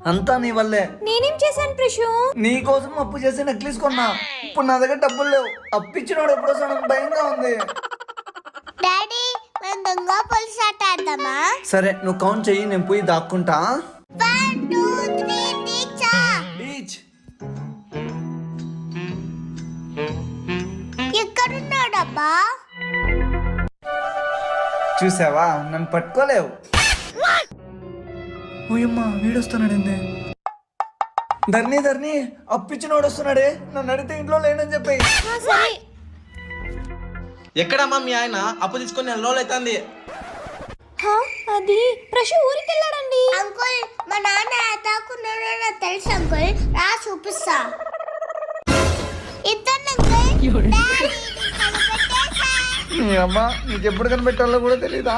అంతా నీ వల్లే. నేనేం చేశాను ప్రశు? నీ కోసం అప్పు చేసి నెక్లెస్ కొన్నా. ఇప్పుడు నా దగ్గర డబ్బులు లేవు. అప్పిచ్చినోడు ఎప్పుడు వస్తాడు నాకు భయంగా ఉంది. డాడీ మనం దొంగ పోలీస్ ఆట ఆడదామా? సరే నువ్వు కౌంట్ చెయ్యి, నేను పోయి దాక్కుంటా. 1 2 3 టీచా. బీచ్ ఎక్కడున్నాడబ్బా? చూసావా, నన్ను పట్టుకోలేవు. ఓయమ్మా వీడొస్తున్నాడండి. ధర్ని అప్పిచ్చినోడు వస్తున్నాడే. నన్ను అడిగితే ఇంట్లో లేనని చెప్పి. సరే. ఎక్కడమ్మా మీ ఆయన? అప్పు తీసుకొని 4 రోజులు అవుతుంది. అది ప్రశు ఊరికి వెళ్ళాడండి. అంకుల్ మా నాన్న ఎత్తాకున్నాడో నాకు తెలుసు అంకుల్. రా చూపిస్తా. ఇతను అంకుల్. డాడీ అమ్మా నీకు ఎప్పుడు కనిపెట్టాలో కూడా తెలీదా?